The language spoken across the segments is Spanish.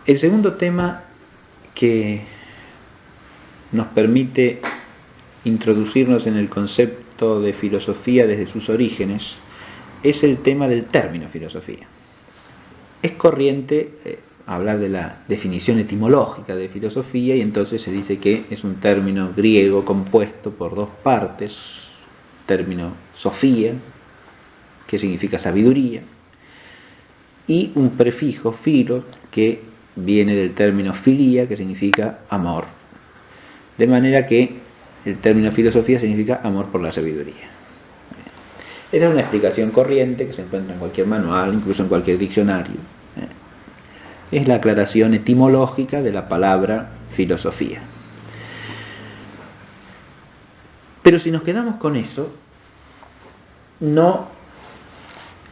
El segundo tema que nos permite introducirnos en el concepto de filosofía desde sus orígenes es el tema del término filosofía. Es corriente hablar de la definición etimológica de filosofía, y entonces se dice que es un término griego compuesto por dos partes: término sofía, que significa sabiduría, y un prefijo filo, que viene del término filia, que significa amor. De manera que el término filosofía significa amor por la sabiduría. Esa es una explicación corriente que se encuentra en cualquier manual, incluso en cualquier diccionario. Es la aclaración etimológica de la palabra filosofía. Pero si nos quedamos con eso, no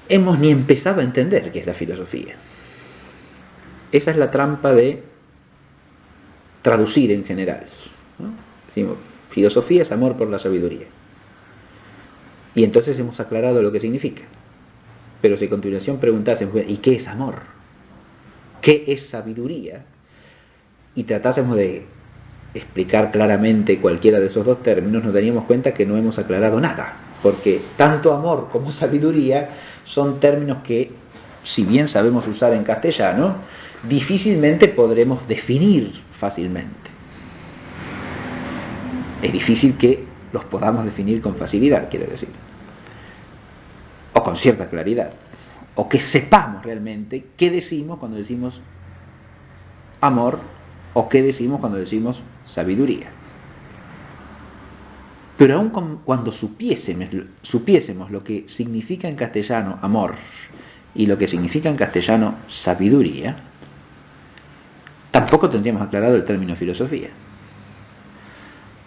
hemos ni empezado a entender qué es la filosofía. Esa es la trampa de traducir en general, ¿no? Decimos, filosofía es amor por la sabiduría. Y entonces hemos aclarado lo que significa. Pero si a continuación preguntásemos, ¿y qué es amor? ¿Qué es sabiduría? Y tratásemos de explicar claramente cualquiera de esos dos términos, nos daríamos cuenta que no hemos aclarado nada. Porque tanto amor como sabiduría son términos que, si bien sabemos usar en castellano, difícilmente podremos definir fácilmente. Es difícil que los podamos definir con facilidad, quiero decir, o con cierta claridad, o que sepamos realmente qué decimos cuando decimos amor o qué decimos cuando decimos sabiduría. Pero aun cuando supiésemos lo que significa en castellano amor y lo que significa en castellano sabiduría, tampoco tendríamos aclarado el término filosofía.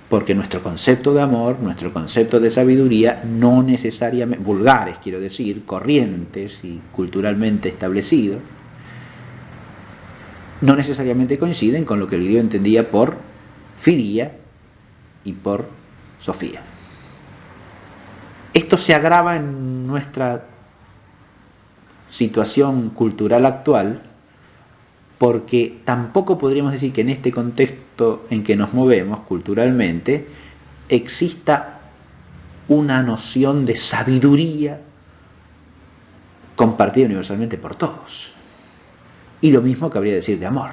Porque nuestro concepto de amor, nuestro concepto de sabiduría, no necesariamente, vulgares quiero decir, corrientes y culturalmente establecidos, no necesariamente coinciden con lo que el griego entendía por filia y por sofía. Esto se agrava en nuestra situación cultural actual, porque tampoco podríamos decir que en este contexto en que nos movemos culturalmente exista una noción de sabiduría compartida universalmente por todos. Y lo mismo cabría decir de amor.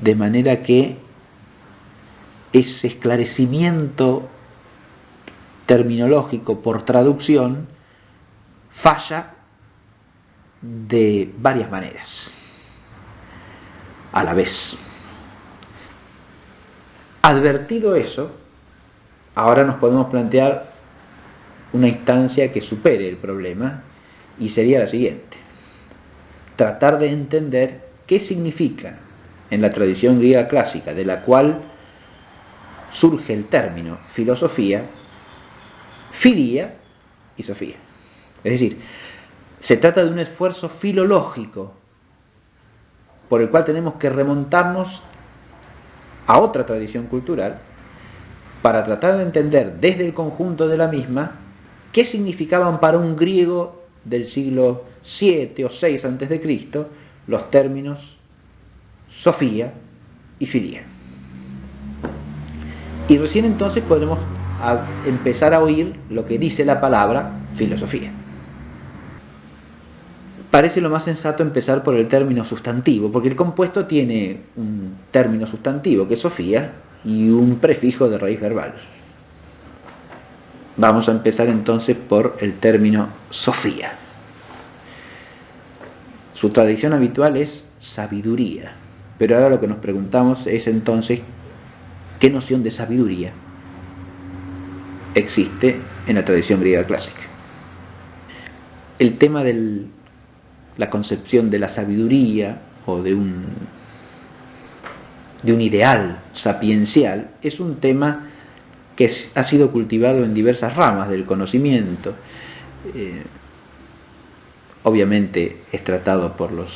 De manera que ese esclarecimiento terminológico por traducción falla de varias maneras a la vez. Advertido eso, ahora nos podemos plantear una instancia que supere el problema, y sería la siguiente: tratar de entender qué significa en la tradición griega clásica, de la cual surge el término filosofía, filia y sofía. Es decir, se trata de un esfuerzo filológico por el cual tenemos que remontarnos a otra tradición cultural para tratar de entender desde el conjunto de la misma qué significaban para un griego del siglo VII o VI a.C. los términos sofía y filia. Y recién entonces podremos empezar a oír lo que dice la palabra filosofía. Parece lo más sensato empezar por el término sustantivo, porque el compuesto tiene un término sustantivo, que es sofía, y un prefijo de raíz verbal. Vamos a empezar entonces por el término sofía. Su tradición habitual es sabiduría, pero ahora lo que nos preguntamos es entonces ¿qué noción de sabiduría existe en la tradición griega clásica? El tema de la concepción de la sabiduría o de un ideal sapiencial es un tema que ha sido cultivado en diversas ramas del conocimiento. Obviamente es tratado por los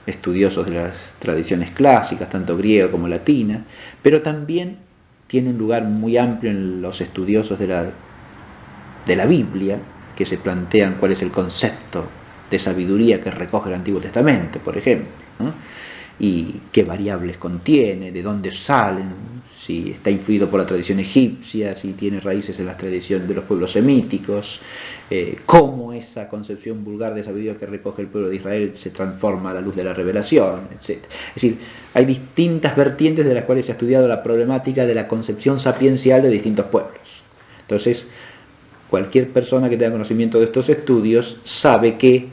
estudiosos de las tradiciones clásicas, tanto griega como latina, pero también tiene un lugar muy amplio en los estudiosos de la Biblia, que se plantean cuál es el concepto de sabiduría que recoge el Antiguo Testamento, por ejemplo, ¿no? Y qué variables contiene, de dónde salen, si está influido por la tradición egipcia, si tiene raíces en las tradiciones de los pueblos semíticos, cómo esa concepción vulgar de sabiduría que recoge el pueblo de Israel se transforma a la luz de la revelación, etc. Es decir, hay distintas vertientes de las cuales se ha estudiado la problemática de la concepción sapiencial de distintos pueblos. Entonces, cualquier persona que tenga conocimiento de estos estudios sabe que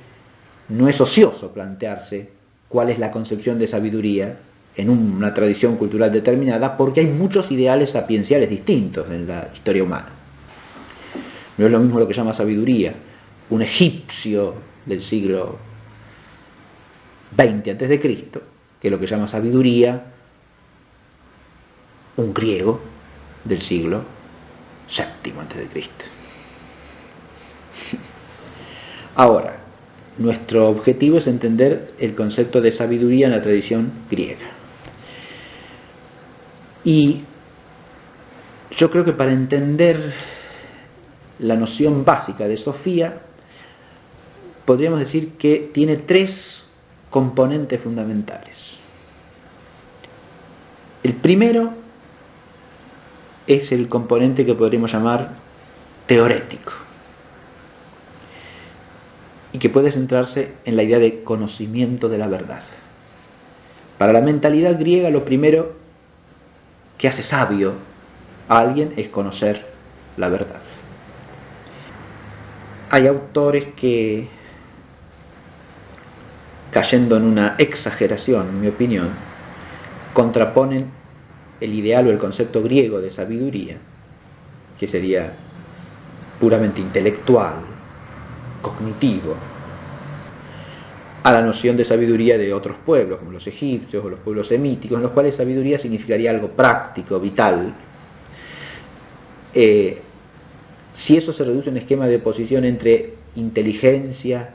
no es ocioso plantearse cuál es la concepción de sabiduría en una tradición cultural determinada, porque hay muchos ideales sapienciales distintos en la historia humana. No es lo mismo lo que llama sabiduría un egipcio del siglo XX a.C. que lo que llama sabiduría un griego del siglo VII a.C. Ahora, nuestro objetivo es entender el concepto de sabiduría en la tradición griega. Y yo creo que para entender la noción básica de Sofía, podríamos decir que tiene tres componentes fundamentales. El primero es el componente que podríamos llamar teorético, y que puede centrarse en la idea de conocimiento de la verdad. Para la mentalidad griega, lo primero que hace sabio a alguien es conocer la verdad. Hay autores que, cayendo en una exageración, en mi opinión, contraponen el ideal o el concepto griego de sabiduría, que sería puramente intelectual, cognitivo, a la noción de sabiduría de otros pueblos, como los egipcios o los pueblos semíticos, en los cuales sabiduría significaría algo práctico, vital. Si eso se reduce a un esquema de oposición entre inteligencia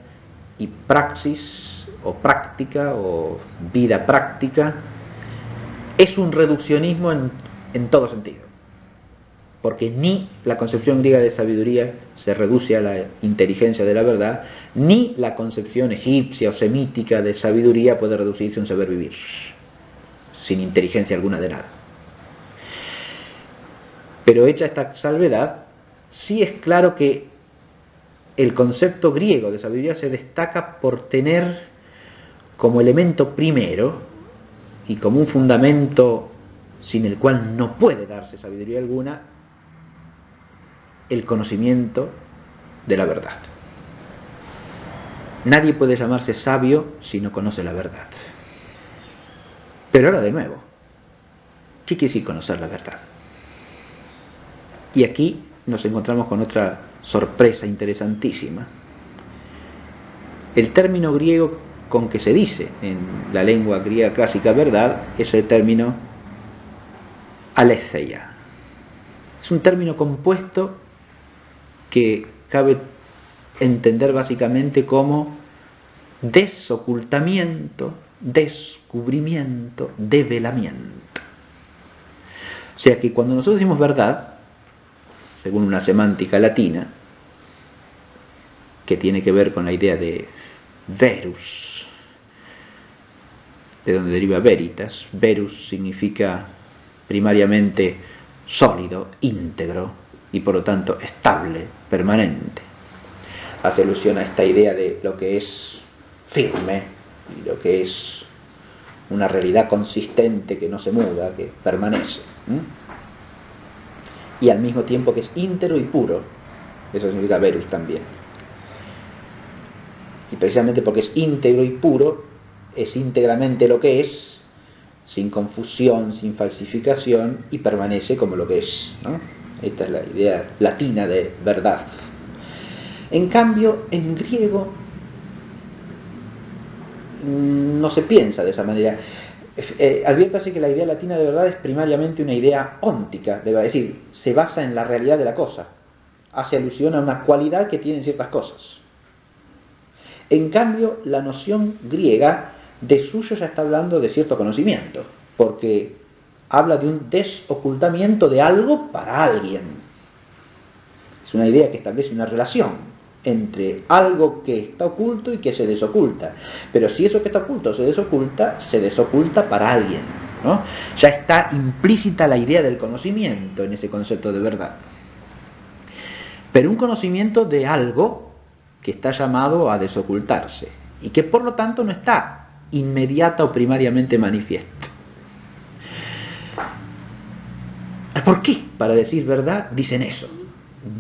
y praxis, o práctica, o vida práctica, es un reduccionismo en todo sentido, porque ni la concepción griega de sabiduría se reduce a la inteligencia de la verdad, ni la concepción egipcia o semítica de sabiduría puede reducirse a un saber vivir, sin inteligencia alguna de nada. Pero hecha esta salvedad, sí es claro que el concepto griego de sabiduría se destaca por tener como elemento primero y como un fundamento sin el cual no puede darse sabiduría alguna, el conocimiento de la verdad. Nadie puede llamarse sabio si no conoce la verdad. Pero ahora de nuevo, ¿qué quiere decir conocer la verdad? Y aquí nos encontramos con otra sorpresa interesantísima. El término griego con que se dice en la lengua griega clásica verdad es el término aletheia. Es un término compuesto que cabe entender básicamente como desocultamiento, descubrimiento, develamiento. O sea que cuando nosotros decimos verdad, según una semántica latina, que tiene que ver con la idea de verus, de donde deriva veritas. Verus significa primariamente sólido, íntegro y por lo tanto estable, permanente. Hace alusión a esta idea de lo que es firme y lo que es una realidad consistente que no se muda, que permanece. Y al mismo tiempo que es íntegro y puro. Eso significa verus también. Y precisamente porque es íntegro y puro, es íntegramente lo que es, sin confusión, sin falsificación, y permanece como lo que es, ¿no? Esta es la idea latina de verdad. En cambio, en griego no se piensa de esa manera. Adviértase que la idea latina de verdad es primariamente una idea óntica, es decir, se basa en la realidad de la cosa, hace alusión a una cualidad que tienen ciertas cosas. En cambio, la noción griega de suyo ya está hablando de cierto conocimiento, porque habla de un desocultamiento de algo para alguien. Es una idea que establece una relación entre algo que está oculto y que se desoculta. Pero si eso que está oculto se desoculta para alguien, ¿no? Ya está implícita la idea del conocimiento en ese concepto de verdad. Pero un conocimiento de algo que está llamado a desocultarse y que por lo tanto no está inmediata o primariamente manifiesto. ¿Por qué? Para decir verdad dicen eso: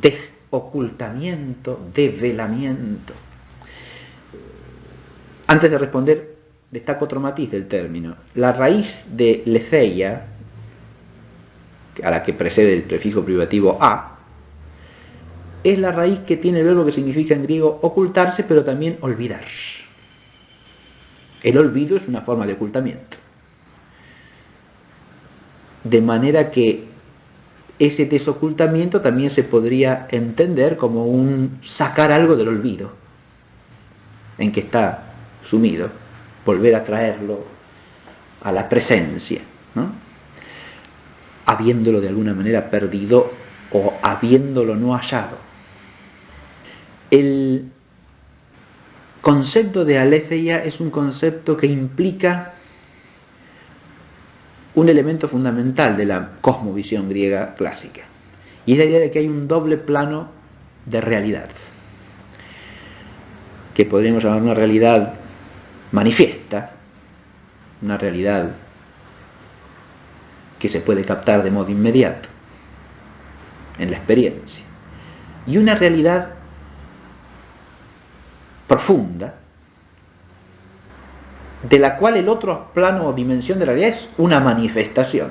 desocultamiento, develamiento. Antes de responder, destaco otro matiz del término. La raíz de letheia, a la que precede el prefijo privativo a, es la raíz que tiene el verbo que significa en griego ocultarse, pero también olvidar. El olvido es una forma de ocultamiento. De manera que ese desocultamiento también se podría entender como un sacar algo del olvido en que está sumido, volver a traerlo a la presencia, ¿no? Habiéndolo de alguna manera perdido o habiéndolo no hallado. El concepto de aletheia es un concepto que implica un elemento fundamental de la cosmovisión griega clásica, y es la idea de que hay un doble plano de realidad, que podríamos llamar una realidad manifiesta, una realidad que se puede captar de modo inmediato en la experiencia, y una realidad profunda, de la cual el otro plano o dimensión de la realidad es una manifestación,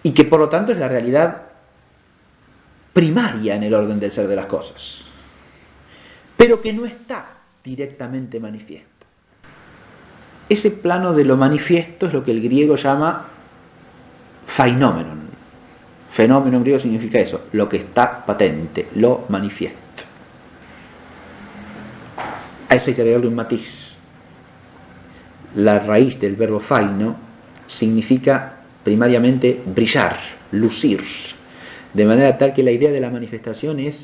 y que por lo tanto es la realidad primaria en el orden del ser de las cosas, pero que no está directamente manifiesto. Ese plano de lo manifiesto es lo que el griego llama phenomenon. Fenómeno en griego significa eso, lo que está patente, lo manifiesto. A eso hay que agregarle un matiz. La raíz del verbo phaino significa primariamente brillar, lucir, de manera tal que la idea de la manifestación es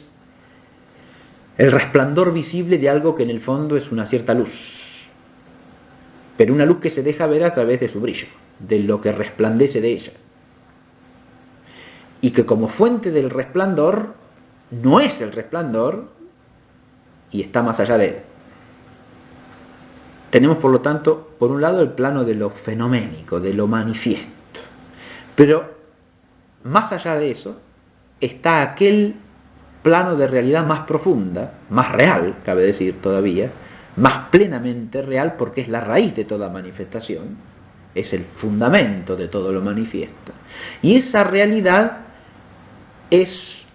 el resplandor visible de algo que en el fondo es una cierta luz, pero una luz que se deja ver a través de su brillo, de lo que resplandece de ella, y que como fuente del resplandor no es el resplandor y está más allá de él. Tenemos, por lo tanto, por un lado el plano de lo fenoménico, de lo manifiesto, pero más allá de eso está aquel plano de realidad más profunda, más real, cabe decir todavía, más plenamente real, porque es la raíz de toda manifestación, es el fundamento de todo lo manifiesto. Y esa realidad es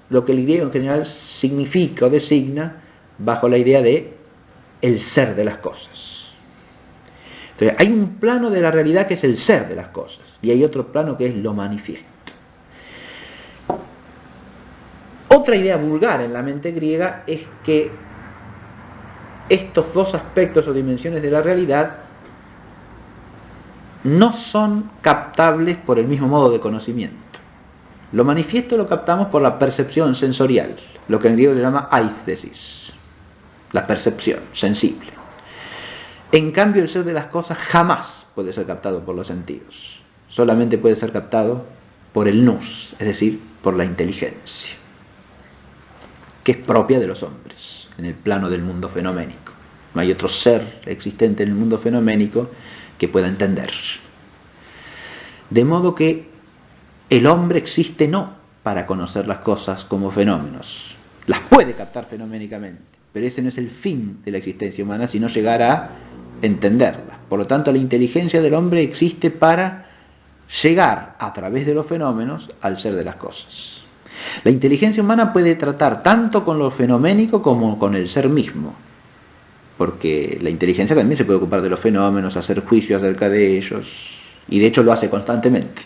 lo que el griego en general significa o designa bajo la idea de el ser de las cosas. Entonces, hay un plano de la realidad que es el ser de las cosas, y hay otro plano que es lo manifiesto. Otra idea vulgar en la mente griega es que estos dos aspectos o dimensiones de la realidad no son captables por el mismo modo de conocimiento. Lo manifiesto lo captamos por la percepción sensorial, lo que en griego se llama aisthesis, la percepción sensible. En cambio, el ser de las cosas jamás puede ser captado por los sentidos, solamente puede ser captado por el nous, es decir, por la inteligencia, que es propia de los hombres, en el plano del mundo fenoménico. No hay otro ser existente en el mundo fenoménico que pueda entender. De modo que el hombre existe no para conocer las cosas como fenómenos, las puede captar fenoménicamente, pero ese no es el fin de la existencia humana, sino llegar a entenderlas. Por lo tanto, la inteligencia del hombre existe para llegar a través de los fenómenos al ser de las cosas. La inteligencia humana puede tratar tanto con lo fenoménico como con el ser mismo, porque la inteligencia también se puede ocupar de los fenómenos, hacer juicios acerca de ellos, y de hecho lo hace constantemente.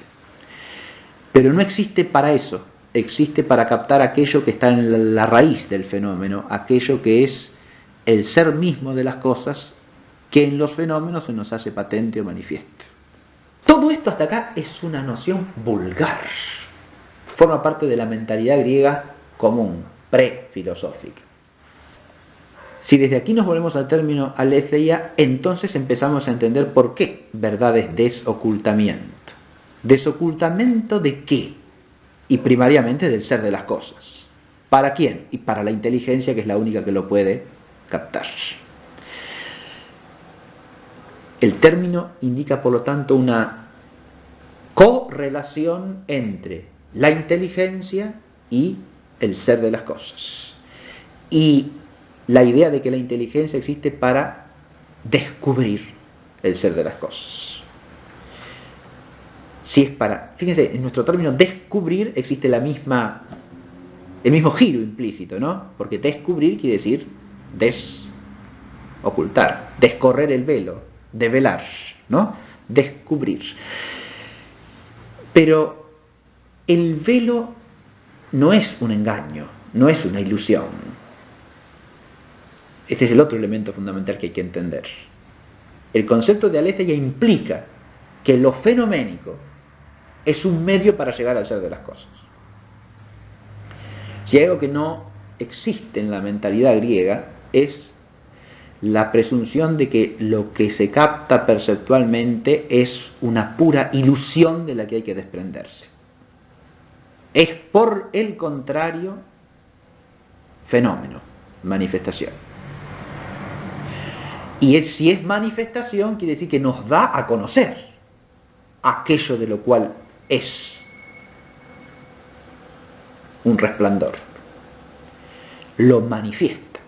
Pero no existe para eso, existe para captar aquello que está en la raíz del fenómeno, aquello que es el ser mismo de las cosas, que en los fenómenos se nos hace patente o manifiesto. Todo esto hasta acá es una noción vulgar, forma parte de la mentalidad griega común, prefilosófica. Si desde aquí nos volvemos al término aletheia, entonces empezamos a entender por qué verdades desocultamiento. ¿Desocultamiento de qué? Y primariamente del ser de las cosas. ¿Para quién? Y para la inteligencia, que es la única que lo puede captar. El término indica, por lo tanto, una correlación entre la inteligencia y el ser de las cosas. Y la idea de que la inteligencia existe para descubrir el ser de las cosas. Si es para, fíjense, en nuestro término descubrir existe el mismo giro implícito, ¿no? Porque descubrir quiere decir desocultar, descorrer el velo, develar, ¿no? Descubrir. Pero el velo no es un engaño, no es una ilusión. Este es el otro elemento fundamental que hay que entender. El concepto de aletheia implica que lo fenoménico es un medio para llegar al ser de las cosas. Si hay algo que no existe en la mentalidad griega es la presunción de que lo que se capta perceptualmente es una pura ilusión de la que hay que desprenderse. Es por el contrario fenómeno, manifestación. Y si es manifestación, quiere decir que nos da a conocer aquello de lo cual es un resplandor. Lo manifiesta.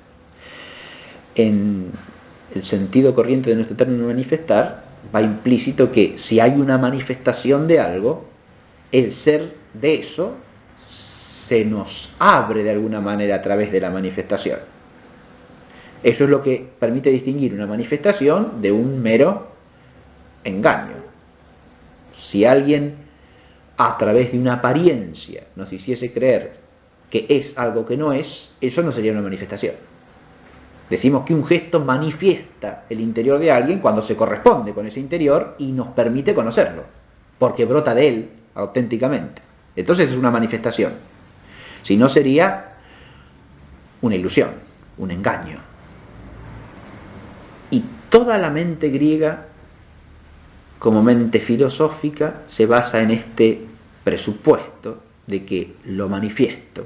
En el sentido corriente de nuestro término manifestar, va implícito que si hay una manifestación de algo, el ser de eso se nos abre de alguna manera a través de la manifestación. Eso es lo que permite distinguir una manifestación de un mero engaño. Si alguien, a través de una apariencia, nos hiciese creer que es algo que no es, eso no sería una manifestación. Decimos que un gesto manifiesta el interior de alguien cuando se corresponde con ese interior y nos permite conocerlo, porque brota de él auténticamente. Entonces es una manifestación. Si no, sería una ilusión, un engaño. Y toda la mente griega, como mente filosófica, se basa en este presupuesto de que lo manifiesto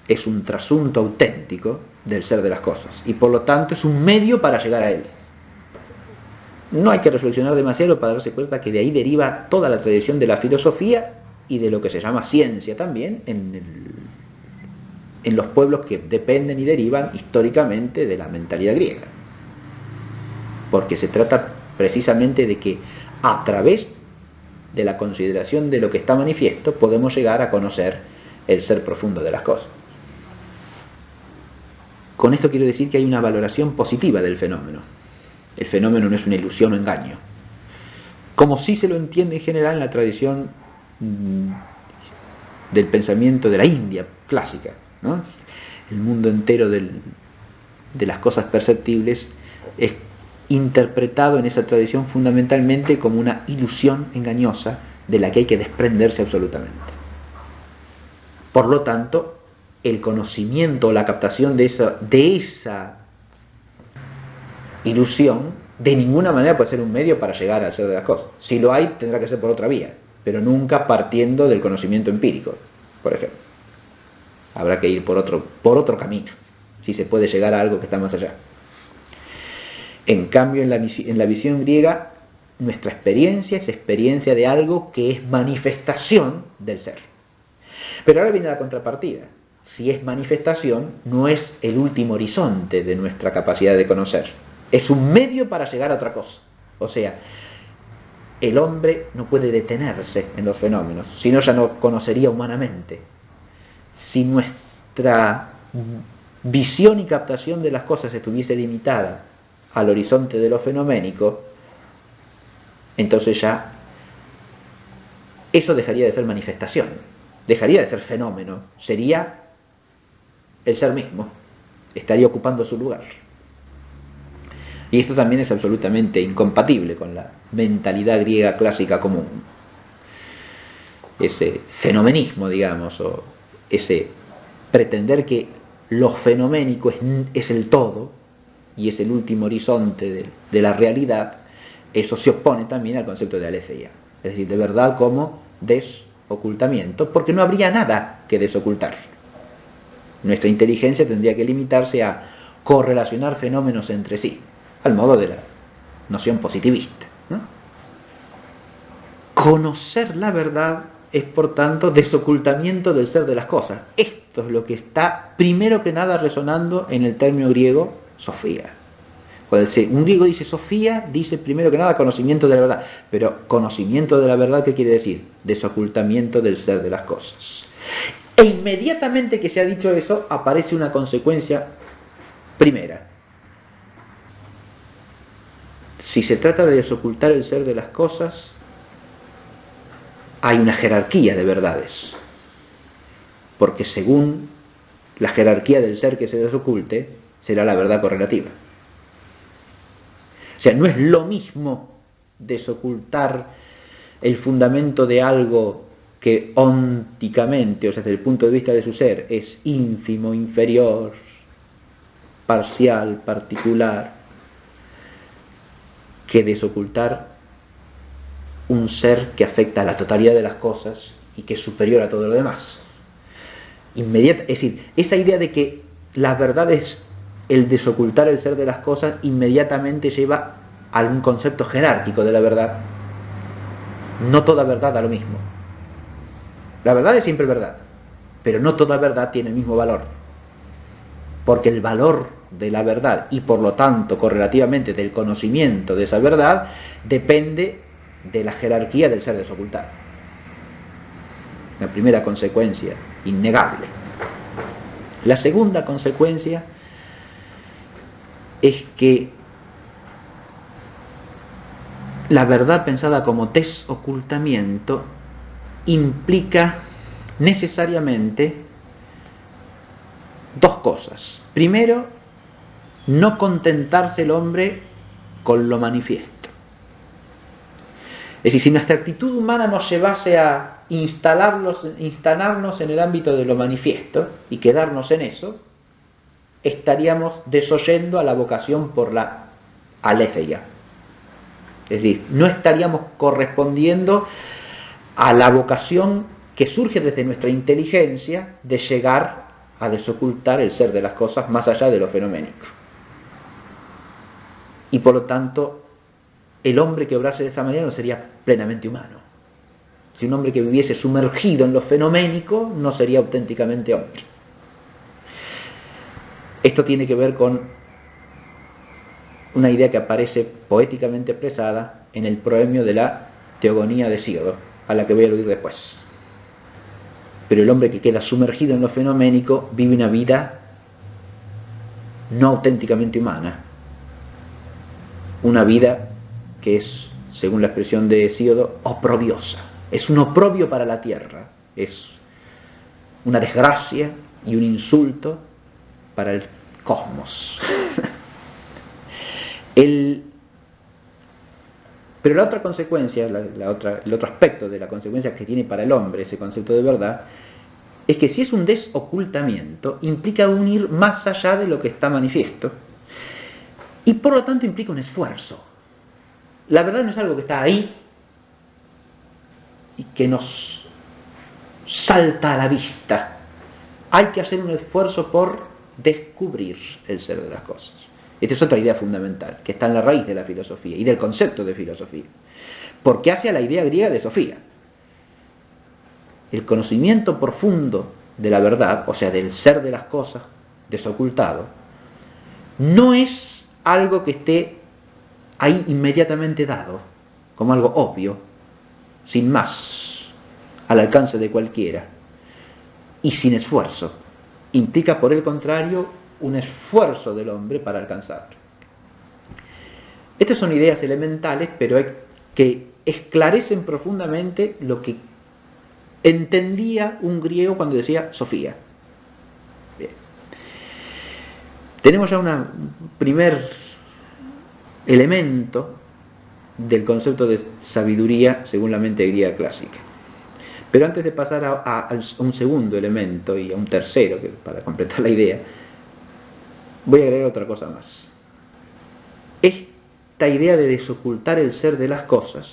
es un trasunto auténtico del ser de las cosas y por lo tanto es un medio para llegar a él. No hay que reflexionar demasiado para darse cuenta que de ahí deriva toda la tradición de la filosofía y de lo que se llama ciencia también en los pueblos que dependen y derivan históricamente de la mentalidad griega. Porque se trata precisamente de que a través de la consideración de lo que está manifiesto podemos llegar a conocer el ser profundo de las cosas. Con esto quiero decir que hay una valoración positiva del fenómeno. El fenómeno no es una ilusión o engaño, como sí se lo entiende en general en la tradición del pensamiento de la India clásica, ¿no? El mundo entero de las cosas perceptibles es interpretado en esa tradición fundamentalmente como una ilusión engañosa de la que hay que desprenderse absolutamente. Por lo tanto, el conocimiento o la captación de esa ilusión de ninguna manera puede ser un medio para llegar al ser de las cosas. Si lo hay, tendrá que ser por otra vía, pero nunca partiendo del conocimiento empírico, por ejemplo. Habrá que ir por otro camino, si se puede llegar a algo que está más allá. En cambio, en la visión griega, nuestra experiencia es experiencia de algo que es manifestación del ser. Pero ahora viene la contrapartida. Si es manifestación, no es el último horizonte de nuestra capacidad de conocer. Es un medio para llegar a otra cosa. O sea, el hombre no puede detenerse en los fenómenos, si no ya no conocería humanamente. Si nuestra visión y captación de las cosas estuviese limitada al horizonte de lo fenoménico, entonces ya eso dejaría de ser manifestación, dejaría de ser fenómeno, sería el ser mismo, estaría ocupando su lugar. Y esto también es absolutamente incompatible con la mentalidad griega clásica común. Ese fenomenismo, digamos, o ese pretender que lo fenoménico es el todo y es el último horizonte de la realidad, eso se opone también al concepto de aletheia, es decir, de verdad como desocultamiento, porque no habría nada que desocultar. Nuestra inteligencia tendría que limitarse a correlacionar fenómenos entre sí, al modo de la noción positivista, ¿no? Conocer la verdad es, por tanto, desocultamiento del ser de las cosas. Esto es lo que está, primero que nada, resonando en el término griego sofía. Cuando un griego dice sofía, dice primero que nada conocimiento de la verdad. Pero conocimiento de la verdad, ¿qué quiere decir? Desocultamiento del ser de las cosas. E inmediatamente que se ha dicho eso, aparece una consecuencia primera. Si se trata de desocultar el ser de las cosas, hay una jerarquía de verdades, porque según la jerarquía del ser que se desoculte, será la verdad correlativa. O sea, no es lo mismo desocultar el fundamento de algo que ónticamente, o sea, desde el punto de vista de su ser, es ínfimo, inferior, parcial, particular, que desocultar un ser que afecta a la totalidad de las cosas y que es superior a todo lo demás. Es decir, esa idea de que la verdad es el desocultar el ser de las cosas inmediatamente lleva a un concepto jerárquico de la verdad. No toda verdad da lo mismo. La verdad es siempre verdad, pero no toda verdad tiene el mismo valor, porque el valor de la verdad y por lo tanto correlativamente del conocimiento de esa verdad depende de la jerarquía del ser desocultado. La primera consecuencia, innegable. La segunda consecuencia es que la verdad pensada como desocultamiento implica necesariamente dos cosas. Primero, no contentarse el hombre con lo manifiesto. Es decir, si nuestra actitud humana nos llevase a instalarnos en el ámbito de lo manifiesto y quedarnos en eso, estaríamos desoyendo a la vocación por la aletheia. Es decir, no estaríamos correspondiendo a la vocación que surge desde nuestra inteligencia de llegar a desocultar el ser de las cosas más allá de lo fenoménico. Y por lo tanto, el hombre que obrase de esa manera no sería plenamente humano. Si un hombre que viviese sumergido en lo fenoménico no sería auténticamente hombre. Esto tiene que ver con una idea que aparece poéticamente expresada en el proemio de la Teogonía de Hesíodo, a la que voy a aludir después. Pero el hombre que queda sumergido en lo fenoménico vive una vida no auténticamente humana, una vida que es, según la expresión de Hesíodo, oprobiosa. Es un oprobio para la tierra, es una desgracia y un insulto para el cosmos. Pero la otra consecuencia, el otro aspecto de la consecuencia que tiene para el hombre ese concepto de verdad, es que si es un desocultamiento, implica un ir más allá de lo que está manifiesto, y por lo tanto implica un esfuerzo. La verdad no es algo que está ahí y que nos salta a la vista. Hay que hacer un esfuerzo por descubrir el ser de las cosas. Esta es otra idea fundamental, que está en la raíz de la filosofía y del concepto de filosofía, porque hace a la idea griega de sofía. El conocimiento profundo de la verdad, o sea, del ser de las cosas desocultado, no es algo que esté ahí inmediatamente dado, como algo obvio, sin más, al alcance de cualquiera, y sin esfuerzo. Implica, por el contrario, un esfuerzo del hombre para alcanzarlo. Estas son ideas elementales, pero que esclarecen profundamente lo que entendía un griego cuando decía Sofía. Bien. Tenemos ya un primer elemento del concepto de sabiduría según la mente griega clásica. Pero antes de pasar a un segundo elemento y a un tercero, para completar la idea, voy a agregar otra cosa más. Esta idea de desocultar el ser de las cosas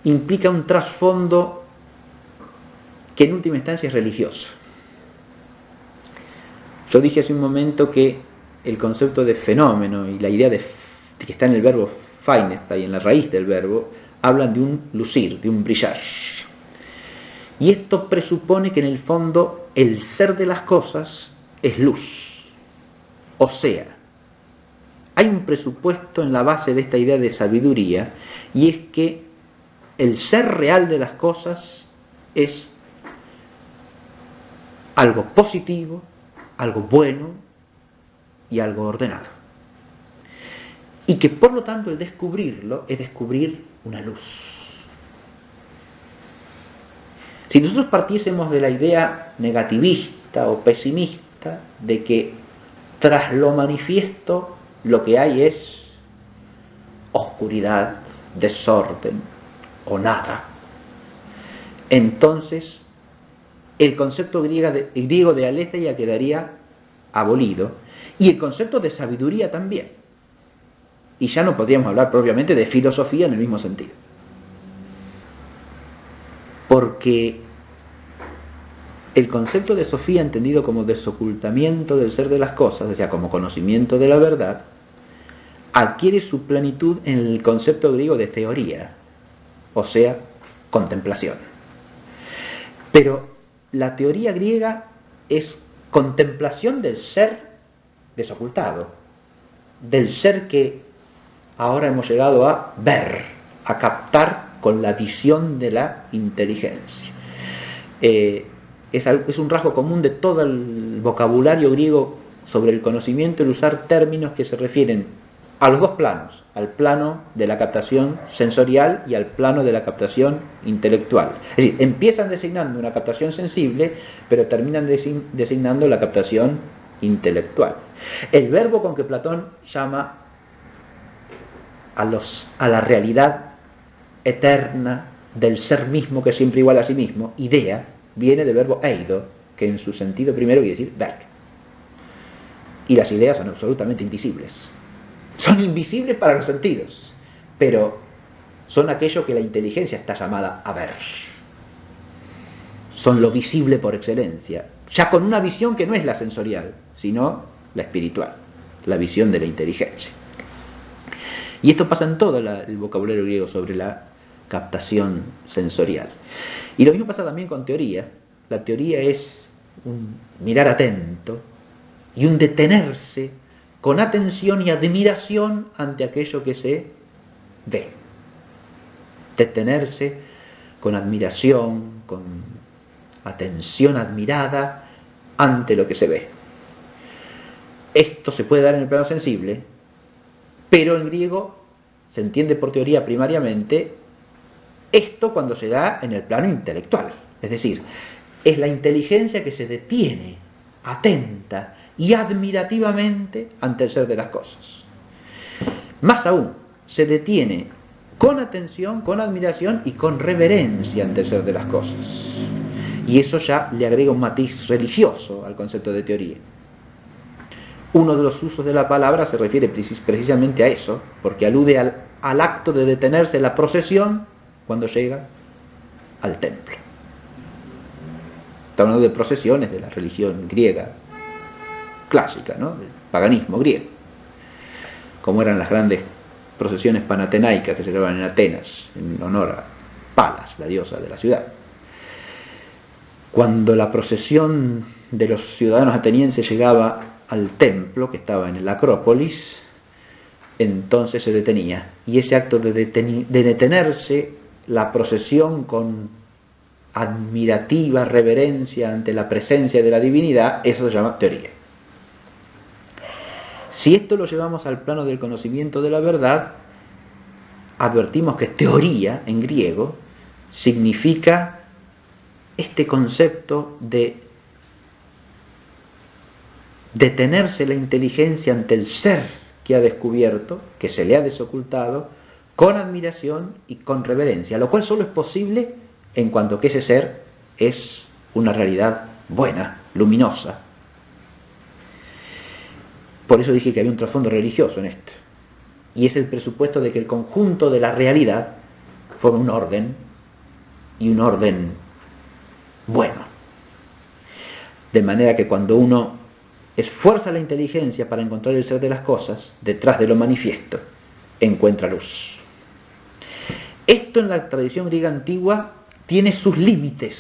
implica un trasfondo que en última instancia es religioso. Yo dije hace un momento que el concepto de fenómeno y la idea de que está en el verbo está y en la raíz del verbo, hablan de un lucir, de un brillar. Y esto presupone que en el fondo el ser de las cosas es luz. O sea, hay un presupuesto en la base de esta idea de sabiduría, y es que el ser real de las cosas es algo positivo, algo bueno y algo ordenado. Y que por lo tanto el descubrirlo es descubrir una luz. Si nosotros partiésemos de la idea negativista o pesimista de que tras lo manifiesto lo que hay es oscuridad, desorden o nada, entonces el concepto griego de aletheia quedaría abolido, y el concepto de sabiduría también. Y ya no podríamos hablar propiamente de filosofía en el mismo sentido. Porque el concepto de sofía, entendido como desocultamiento del ser de las cosas, o sea, como conocimiento de la verdad, adquiere su plenitud en el concepto griego de teoría, o sea, contemplación. Pero la teoría griega es contemplación del ser desocultado, del ser que ahora hemos llegado a ver, a captar con la visión de la inteligencia. Es un rasgo común de todo el vocabulario griego sobre el conocimiento, el usar términos que se refieren a los dos planos, al plano de la captación sensorial y al plano de la captación intelectual. Es decir, empiezan designando una captación sensible, pero terminan designando la captación intelectual. El verbo con que Platón llama a la realidad eterna del ser mismo, que es siempre igual a sí mismo, idea, viene del verbo eido, que en su sentido primero quiere decir ver. Y las ideas son absolutamente invisibles. Son invisibles para los sentidos, pero son aquello que la inteligencia está llamada a ver. Son lo visible por excelencia, ya con una visión que no es la sensorial, sino la espiritual, la visión de la inteligencia. Y esto pasa en todo el vocabulario griego sobre la captación sensorial. Y lo mismo pasa también con teoría. La teoría es un mirar atento y un detenerse con atención y admiración ante aquello que se ve. Detenerse con admiración, con atención admirada ante lo que se ve. Esto se puede dar en el plano sensible, pero en griego se entiende por teoría primariamente esto cuando se da en el plano intelectual. Es decir, es la inteligencia que se detiene, atenta y admirativamente ante el ser de las cosas. Más aún, se detiene con atención, con admiración y con reverencia ante el ser de las cosas. Y eso ya le agrega un matiz religioso al concepto de teoría. Uno de los usos de la palabra se refiere precisamente a eso, porque alude al acto de detenerse la procesión cuando llega al templo. Está hablando de procesiones de la religión griega clásica, ¿no? Del paganismo griego, como eran las grandes procesiones panatenaicas que se celebraban en Atenas en honor a Palas, la diosa de la ciudad. Cuando la procesión de los ciudadanos atenienses llegaba al templo que estaba en la Acrópolis, entonces se detenía, y ese acto de detenerse la procesión con admirativa reverencia ante la presencia de la divinidad, eso se llama teoría. Si esto lo llevamos al plano del conocimiento de la verdad, advertimos que teoría en griego significa este concepto de detenerse la inteligencia ante el ser que ha descubierto, que se le ha desocultado, con admiración y con reverencia, lo cual solo es posible en cuanto que ese ser es una realidad buena, luminosa. Por eso dije que había un trasfondo religioso en esto. Y es el presupuesto de que el conjunto de la realidad forma un orden, y un orden bueno. De manera que cuando uno esfuerza la inteligencia para encontrar el ser de las cosas, detrás de lo manifiesto, encuentra luz. Esto en la tradición griega antigua tiene sus límites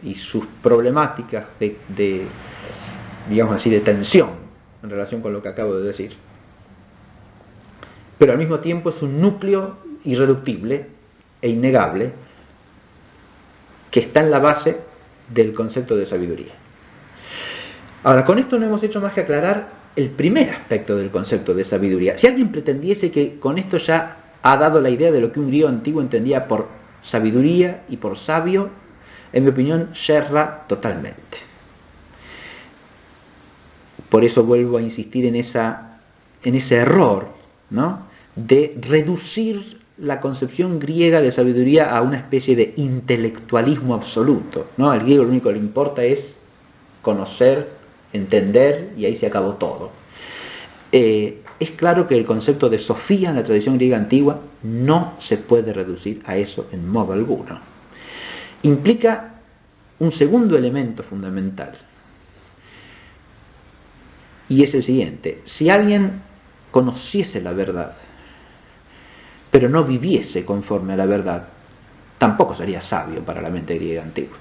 y sus problemáticas de digamos así, de tensión en relación con lo que acabo de decir. Pero al mismo tiempo es un núcleo irreductible e innegable que está en la base del concepto de sabiduría. Ahora, con esto no hemos hecho más que aclarar el primer aspecto del concepto de sabiduría. Si alguien pretendiese que con esto ya ha dado la idea de lo que un griego antiguo entendía por sabiduría y por sabio, en mi opinión, yerra totalmente. Por eso vuelvo a insistir en ese error, ¿no?, de reducir la concepción griega de sabiduría a una especie de intelectualismo absoluto, ¿no? Al griego lo único que le importa es conocer, entender, y ahí se acabó todo. Es claro que el concepto de sofía en la tradición griega antigua no se puede reducir a eso en modo alguno. Implica un segundo elemento fundamental, y es el siguiente: si alguien conociese la verdad, pero no viviese conforme a la verdad, tampoco sería sabio para la mente griega antigua.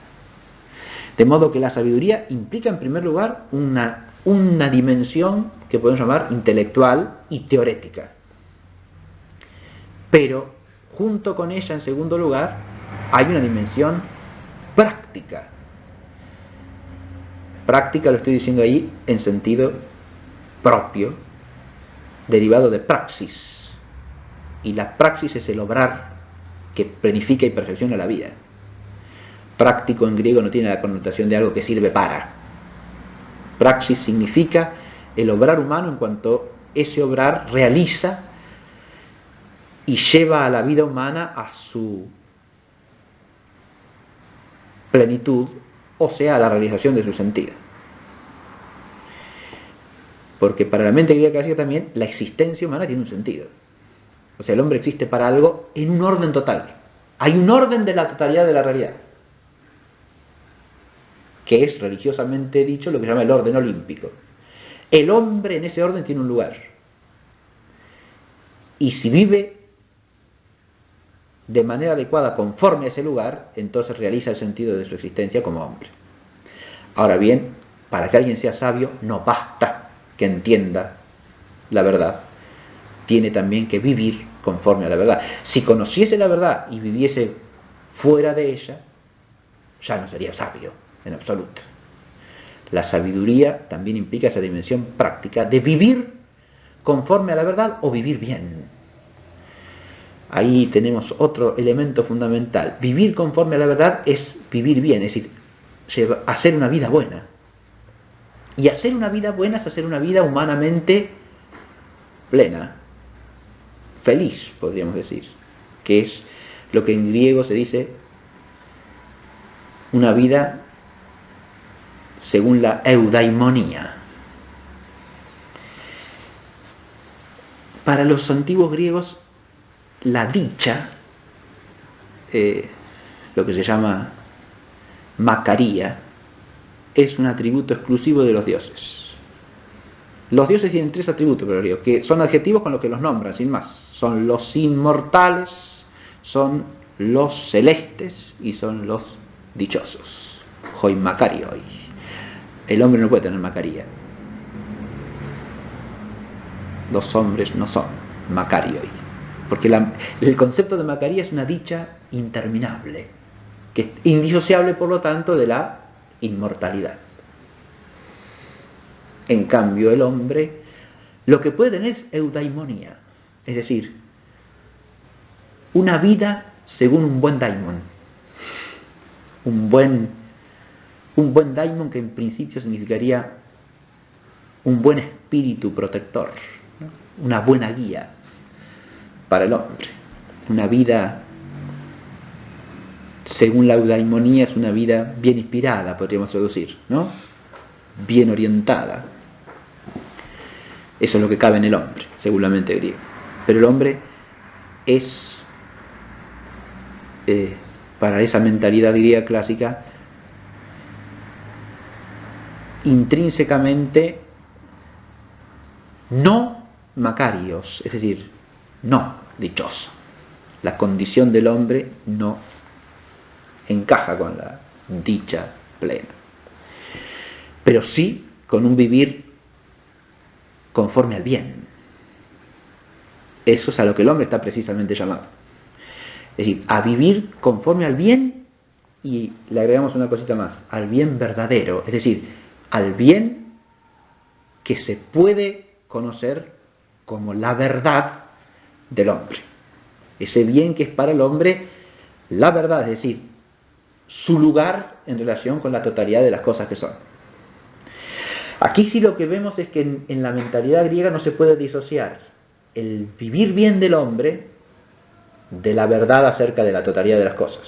De modo que la sabiduría implica en primer lugar una dimensión que podemos llamar intelectual y teorética. Pero junto con ella, en segundo lugar, hay una dimensión práctica. Práctica lo estoy diciendo ahí en sentido propio, derivado de praxis. Y la praxis es el obrar que planifica y perfecciona la vida. Práctico en griego no tiene la connotación de algo que sirve para. Praxis significa el obrar humano en cuanto ese obrar realiza y lleva a la vida humana a su plenitud, o sea, a la realización de su sentido. Porque para la mente griega clásica también la existencia humana tiene un sentido. O sea, el hombre existe para algo en un orden total. Hay un orden de la totalidad de la realidad, que es religiosamente dicho lo que se llama el orden olímpico. El hombre en ese orden tiene un lugar. Y si vive de manera adecuada conforme a ese lugar, entonces realiza el sentido de su existencia como hombre. Ahora bien, para que alguien sea sabio, no basta que entienda la verdad, tiene también que vivir conforme a la verdad. Si conociese la verdad y viviese fuera de ella, ya no sería sabio en absoluto. La sabiduría también implica esa dimensión práctica de vivir conforme a la verdad o vivir bien. Ahí tenemos otro elemento fundamental. Vivir conforme a la verdad es vivir bien, es decir, hacer una vida buena. Y hacer una vida buena es hacer una vida humanamente plena, feliz, podríamos decir, que es lo que en griego se dice una vida según la eudaimonía. Para los antiguos griegos, la dicha, lo que se llama macaría, es un atributo exclusivo de los dioses. Los dioses tienen tres atributos, pero que son adjetivos con los que los nombran, sin más. Son los inmortales, son los celestes y son los dichosos. Hoi macarioi. El hombre no puede tener macaría. Los hombres no son macarioi. Porque el concepto de macaría es una dicha interminable, que es indisociable, por lo tanto, de la inmortalidad. En cambio, el hombre lo que puede tener es eudaimonía, es decir, una vida según un buen daimon. Un buen daimon que en principio significaría un buen espíritu protector, ¿no? Una buena guía para el hombre, una vida según la eudaimonía, es una vida bien inspirada, podríamos traducir, ¿no? Bien orientada. Eso es lo que cabe en el hombre, según la mente griega. Pero el hombre es, para esa mentalidad griega clásica, intrínsecamente no macarios, es decir, no dichoso. La condición del hombre no encaja con la dicha plena, pero sí con un vivir conforme al bien. Eso es a lo que el hombre está precisamente llamado, es decir, a vivir conforme al bien, y le agregamos una cosita más, al bien verdadero, es decir, al bien que se puede conocer como la verdad del hombre, ese bien que es para el hombre la verdad, es decir, su lugar en relación con la totalidad de las cosas que son. Aquí sí lo que vemos es que en la mentalidad griega no se puede disociar el vivir bien del hombre de la verdad acerca de la totalidad de las cosas,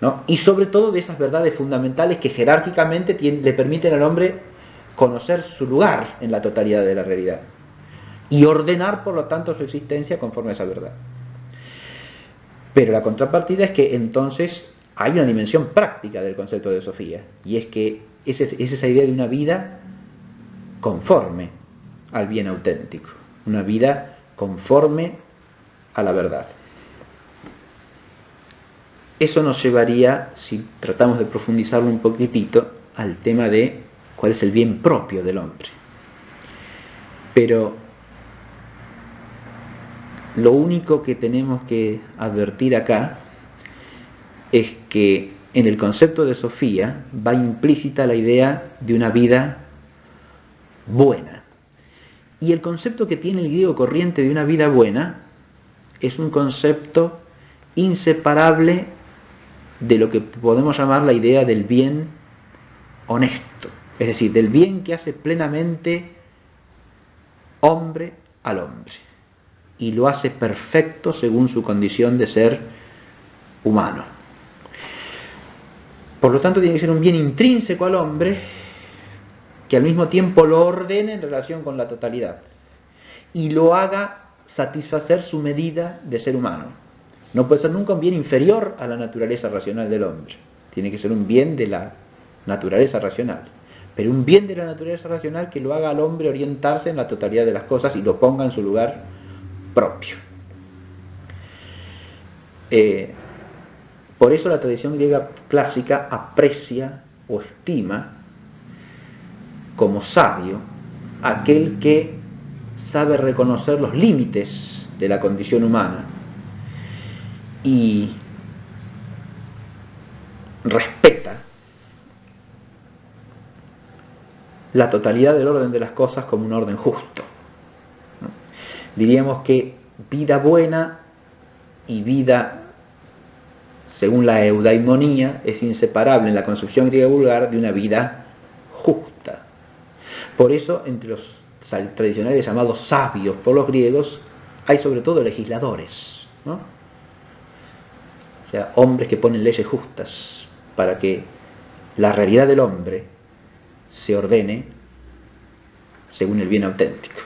¿no? Y sobre todo de esas verdades fundamentales que jerárquicamente le permiten al hombre conocer su lugar en la totalidad de la realidad y ordenar por lo tanto su existencia conforme a esa verdad. Pero la contrapartida es que entonces hay una dimensión práctica del concepto de Sofía, y es que es esa idea de una vida conforme al bien auténtico, una vida conforme a la verdad. Eso nos llevaría, si tratamos de profundizarlo un poquitito, al tema de cuál es el bien propio del hombre. Pero lo único que tenemos que advertir acá es que en el concepto de Sofía va implícita la idea de una vida buena. Y el concepto que tiene el griego corriente de una vida buena es un concepto inseparable de lo que podemos llamar la idea del bien honesto, es decir, del bien que hace plenamente hombre al hombre y lo hace perfecto según su condición de ser humano. Por lo tanto, tiene que ser un bien intrínseco al hombre que al mismo tiempo lo ordene en relación con la totalidad y lo haga satisfacer su medida de ser humano. No puede ser nunca un bien inferior a la naturaleza racional del hombre. Tiene que ser un bien de la naturaleza racional, pero un bien de la naturaleza racional que lo haga al hombre orientarse en la totalidad de las cosas y lo ponga en su lugar propio. Por eso la tradición griega clásica aprecia o estima como sabio aquel que sabe reconocer los límites de la condición humana y respeta la totalidad del orden de las cosas como un orden justo, ¿no? Diríamos que vida buena y vida según la eudaimonía es inseparable en la concepción griega vulgar de una vida justa. Por eso entre los tradicionales llamados sabios por los griegos hay sobre todo legisladores, ¿no? O sea, hombres que ponen leyes justas para que la realidad del hombre se ordene según el bien auténtico.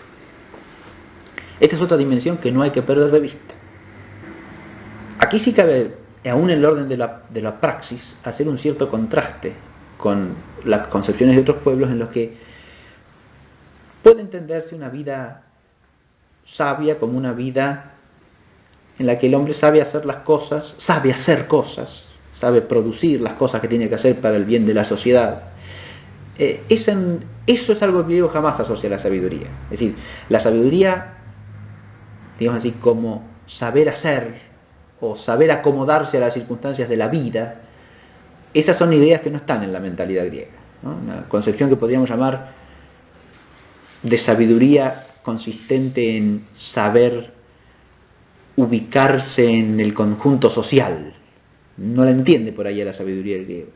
Esta es otra dimensión que no hay que perder de vista. Aquí sí cabe, aún en el orden de la praxis, hacer un cierto contraste con las concepciones de otros pueblos en los que puede entenderse una vida sabia como una vida en la que el hombre sabe hacer las cosas, sabe hacer cosas, sabe producir las cosas que tiene que hacer para el bien de la sociedad. Eso es algo que el griego jamás asocia a la sabiduría. Es decir, la sabiduría, digamos así, como saber hacer o saber acomodarse a las circunstancias de la vida, esas son ideas que no están en la mentalidad griega, ¿no? Una concepción que podríamos llamar de sabiduría consistente en saber ubicarse en el conjunto social. No la entiende por ahí a la sabiduría del griego.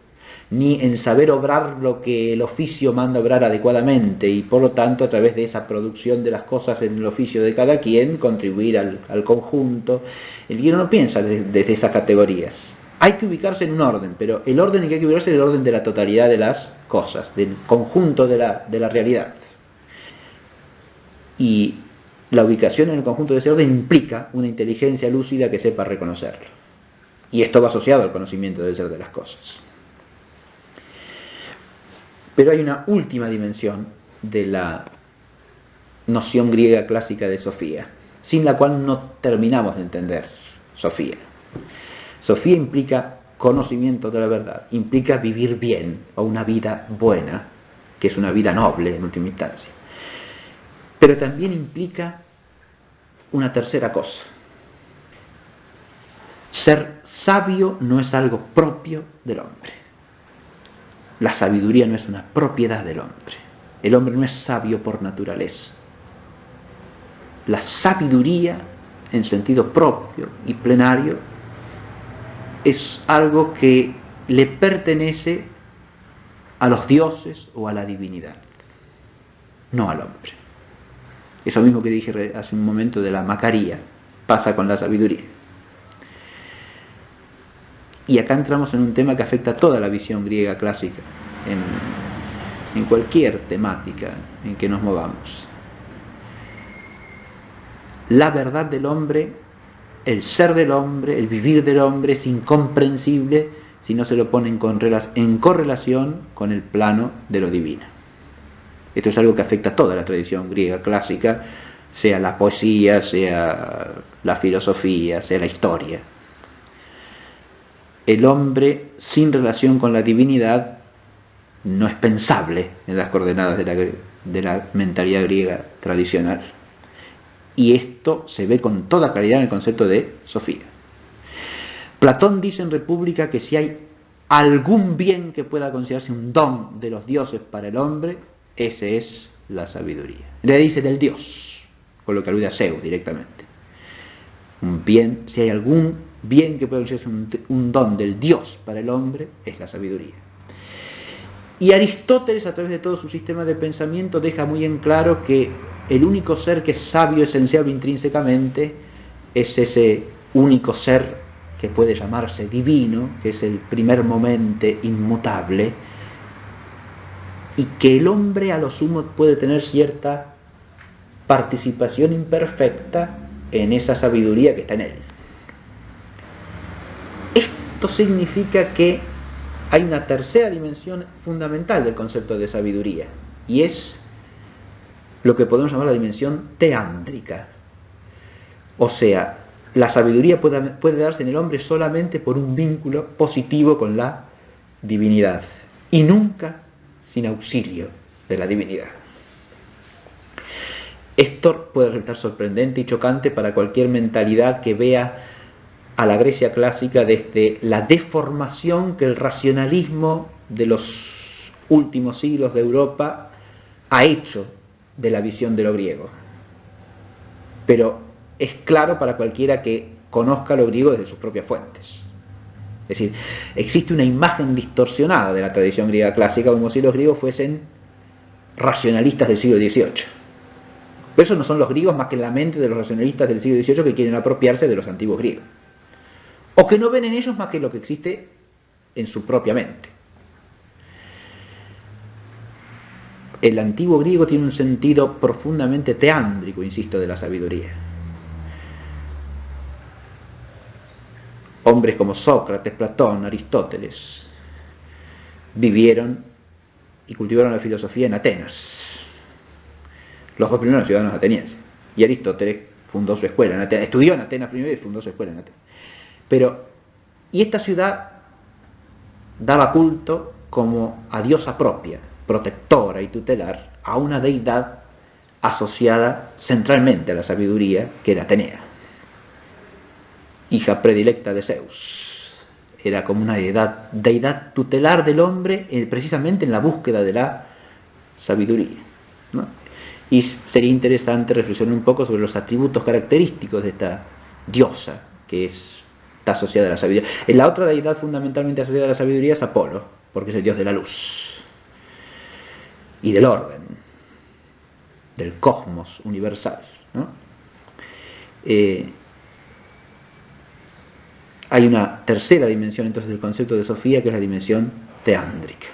Ni en saber obrar lo que el oficio manda obrar adecuadamente y por lo tanto a través de esa producción de las cosas en el oficio de cada quien contribuir al conjunto. El griego no piensa desde esas categorías, Hay que ubicarse en un orden, pero el orden en que hay que ubicarse es el orden de la totalidad de las cosas, del conjunto de la realidad. Y la ubicación en el conjunto de ese orden implica una inteligencia lúcida que sepa reconocerlo. Y esto va asociado al conocimiento del ser de las cosas. Pero hay una última dimensión de la noción griega clásica de Sofía, sin la cual no terminamos de entender Sofía. Sofía implica conocimiento de la verdad, implica vivir bien, o una vida buena, que es una vida noble en última instancia. Pero también implica una tercera cosa. Ser sabio no es algo propio del hombre. La sabiduría no es una propiedad del hombre. El hombre no es sabio por naturaleza. La sabiduría, en sentido propio y plenario, es algo que le pertenece a los dioses o a la divinidad, no al hombre. Eso mismo que dije hace un momento de la Macaría pasa con la sabiduría. Y acá entramos en un tema que afecta a toda la visión griega clásica, en cualquier temática en que nos movamos. La verdad del hombre, el ser del hombre, el vivir del hombre es incomprensible si no se lo pone en correlación con el plano de lo divino. Esto es algo que afecta a toda la tradición griega clásica, sea la poesía, sea la filosofía, sea la historia. El hombre sin relación con la divinidad no es pensable en las coordenadas de la mentalidad griega tradicional. Y esto se ve con toda claridad en el concepto de Sofía. Platón dice en República que si hay algún bien que pueda considerarse un don de los dioses para el hombre, ese es la sabiduría. Le dice del dios, con lo que alude a Zeus directamente. Un bien, si hay algún bien que pueda considerarse un don del dios para el hombre, es la sabiduría. Y Aristóteles, a través de todo su sistema de pensamiento, deja muy en claro que el único ser que es sabio esencial intrínsecamente es ese único ser que puede llamarse divino, que es el primer momento inmutable, y que el hombre a lo sumo puede tener cierta participación imperfecta en esa sabiduría que está en él. Esto significa que hay una tercera dimensión fundamental del concepto de sabiduría, y es lo que podemos llamar la dimensión teándrica. O sea, la sabiduría puede darse en el hombre solamente por un vínculo positivo con la divinidad, y nunca sin auxilio de la divinidad. Esto puede resultar sorprendente y chocante para cualquier mentalidad que vea a la Grecia clásica desde la deformación que el racionalismo de los últimos siglos de Europa ha hecho de la visión de lo griego. Pero es claro para cualquiera que conozca lo griego desde sus propias fuentes. Es decir, existe una imagen distorsionada de la tradición griega clásica, como si los griegos fuesen racionalistas del siglo XVIII. Pero esos no son los griegos más que la mente de los racionalistas del siglo XVIII que quieren apropiarse de los antiguos griegos, o que no ven en ellos más que lo que existe en su propia mente. El antiguo griego tiene un sentido profundamente teándrico, insisto, de la sabiduría. Hombres como Sócrates, Platón, Aristóteles vivieron y cultivaron la filosofía en Atenas, los dos primeros ciudadanos atenienses. Y Aristóteles fundó su escuela en Atenas, estudió en Atenas primero y fundó su escuela en Atenas. Y esta ciudad daba culto como a diosa propia, protectora y tutelar, a una deidad asociada centralmente a la sabiduría, que era Atenea, hija predilecta de Zeus. Era como una deidad tutelar del hombre, precisamente en la búsqueda de la sabiduría, ¿no? Y sería interesante reflexionar un poco sobre los atributos característicos de esta diosa que está asociada a la sabiduría. La otra deidad fundamentalmente asociada a la sabiduría es Apolo, porque es el dios de la luz y del orden, del cosmos universal, ¿no? Hay una tercera dimensión entonces del concepto de Sofía, que es la dimensión teándrica.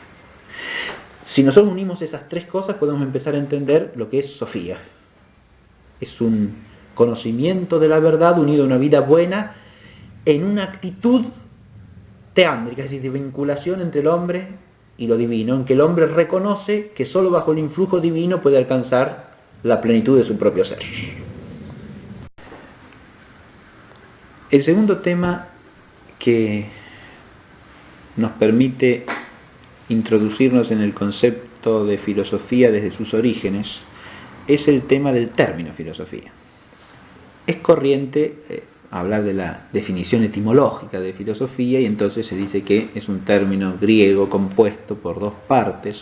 Si nosotros unimos esas tres cosas, podemos empezar a entender lo que es Sofía. Es un conocimiento de la verdad unido a una vida buena en una actitud teándrica, es decir, de vinculación entre el hombre y lo divino, en que el hombre reconoce que solo bajo el influjo divino puede alcanzar la plenitud de su propio ser. El segundo tema que nos permite introducirnos en el concepto de filosofía desde sus orígenes es el tema del término filosofía. Es corriente hablar de la definición etimológica de filosofía, y entonces se dice que es un término griego compuesto por dos partes: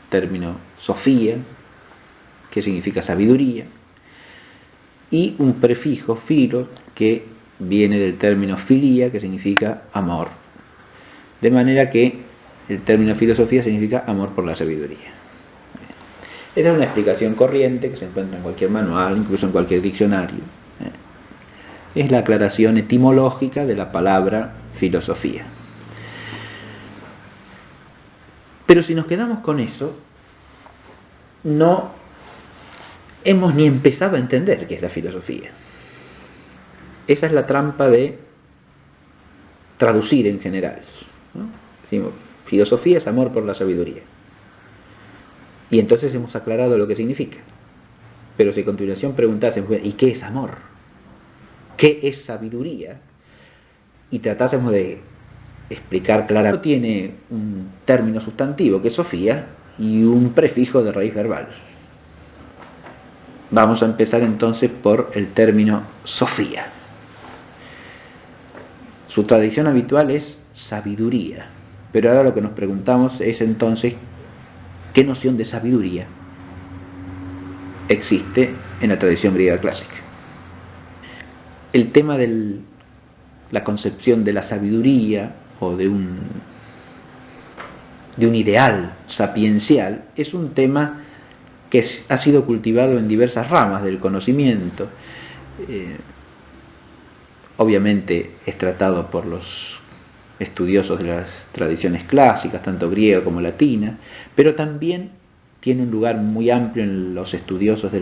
término sofía, que significa sabiduría, y un prefijo filo, que viene del término filia, que significa amor. De manera que el término filosofía significa amor por la sabiduría. Esa es una explicación corriente que se encuentra en cualquier manual, incluso en cualquier diccionario. Es la aclaración etimológica de la palabra filosofía. Pero si nos quedamos con eso, no hemos ni empezado a entender qué es la filosofía. Esa es la trampa de traducir en general, ¿no? Decimos, filosofía es amor por la sabiduría. Y entonces hemos aclarado lo que significa. Pero si a continuación preguntásemos, ¿y qué es amor? ¿Qué es sabiduría? Y tratásemos de explicar claramente, tiene un término sustantivo, que es Sofía, y un prefijo de raíz verbal. Vamos a empezar entonces por el término Sofía. Su tradición habitual es sabiduría, pero ahora lo que nos preguntamos es entonces, ¿qué noción de sabiduría existe en la tradición griega clásica? El tema de la concepción de la sabiduría o de un ideal sapiencial es un tema que ha sido cultivado en diversas ramas del conocimiento. Obviamente es tratado por los estudiosos de las tradiciones clásicas, tanto griega como latina, pero también tiene un lugar muy amplio en los estudiosos de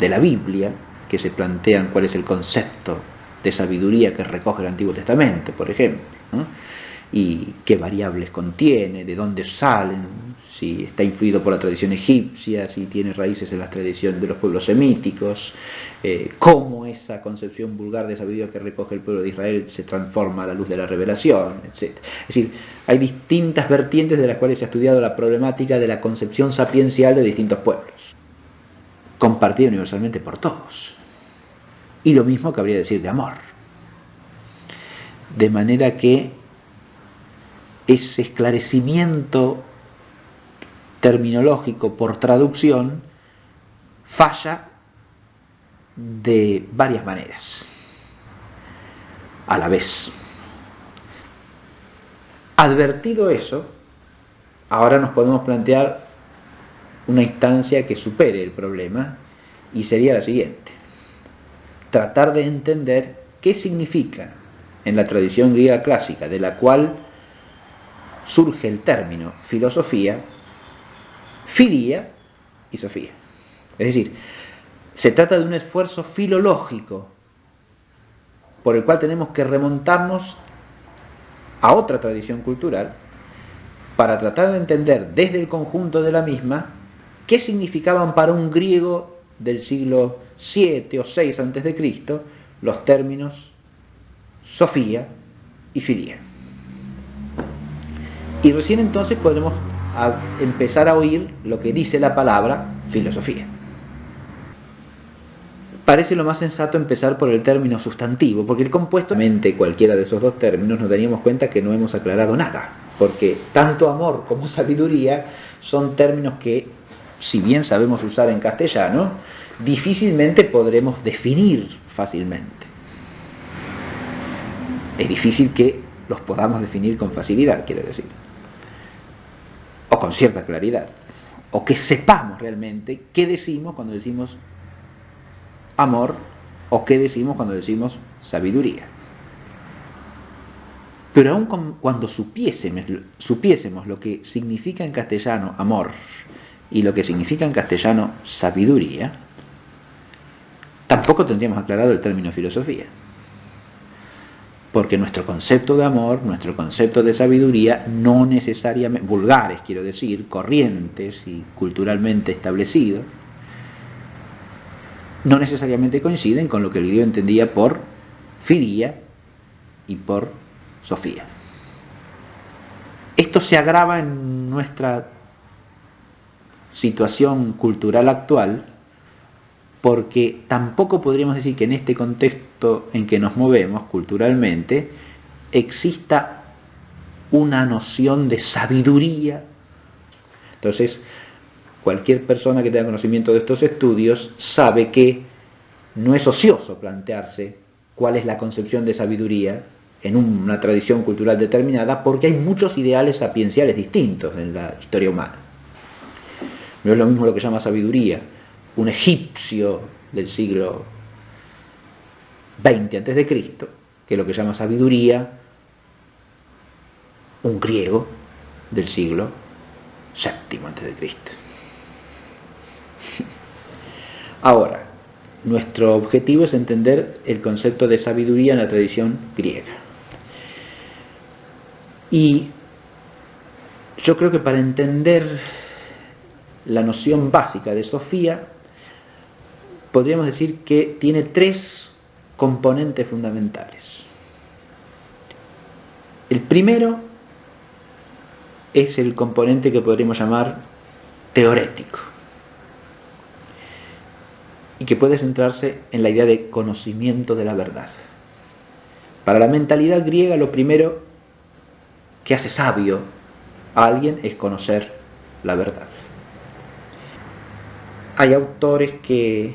la Biblia, que se plantean cuál es el concepto de sabiduría que recoge el Antiguo Testamento, por ejemplo, ¿no? Y qué variables contiene, de dónde salen, si está influido por la tradición egipcia, si tiene raíces en las tradiciones de los pueblos semíticos, cómo esa concepción vulgar de sabiduría que recoge el pueblo de Israel se transforma a la luz de la revelación, etc. Es decir, hay distintas vertientes de las cuales se ha estudiado la problemática de la concepción sapiencial de distintos pueblos, compartida universalmente por todos. Y lo mismo cabría decir de amor. De manera que ese esclarecimiento terminológico por traducción falla de varias maneras a la vez. Advertido eso, ahora nos podemos plantear una instancia que supere el problema, y sería la siguiente: tratar de entender qué significa en la tradición griega clásica, de la cual surge el término filosofía, filia y sofía. Es decir, se trata de un esfuerzo filológico por el cual tenemos que remontarnos a otra tradición cultural para tratar de entender desde el conjunto de la misma qué significaban para un griego del siglo 7 o 6 antes de Cristo los términos sofía y filia. Y recién entonces podremos empezar a oír lo que dice la palabra filosofía. Parece lo más sensato empezar por el término sustantivo, porque el compuesto, cualquiera de esos dos términos, nos daríamos cuenta que no hemos aclarado nada, porque tanto amor como sabiduría son términos que, si bien sabemos usar en castellano, difícilmente podremos definir fácilmente. Es difícil que los podamos definir con facilidad, quiero decir, o con cierta claridad, o que sepamos realmente qué decimos cuando decimos amor o qué decimos cuando decimos sabiduría. Pero aun cuando supiésemos lo que significa en castellano amor y lo que significa en castellano sabiduría, tampoco tendríamos aclarado el término filosofía. Porque nuestro concepto de amor, nuestro concepto de sabiduría, no necesariamente, vulgares quiero decir, corrientes y culturalmente establecidos, no necesariamente coinciden con lo que el griego entendía por filia y por sofía. Esto se agrava en nuestra situación cultural actual, porque tampoco podríamos decir que en este contexto en que nos movemos culturalmente exista una noción de sabiduría. Entonces, cualquier persona que tenga conocimiento de estos estudios sabe que no es ocioso plantearse cuál es la concepción de sabiduría en una tradición cultural determinada, porque hay muchos ideales sapienciales distintos en la historia humana. No es lo mismo lo que llama sabiduría un egipcio del siglo XX a.C. que lo que llama sabiduría un griego del siglo VII a.C. Ahora, nuestro objetivo es entender el concepto de sabiduría en la tradición griega. Y yo creo que para entender la noción básica de Sofía, podríamos decir que tiene tres componentes fundamentales. El primero es el componente que podríamos llamar teorético, y que puede centrarse en la idea de conocimiento de la verdad. Para la mentalidad griega, lo primero que hace sabio a alguien es conocer la verdad. Hay autores que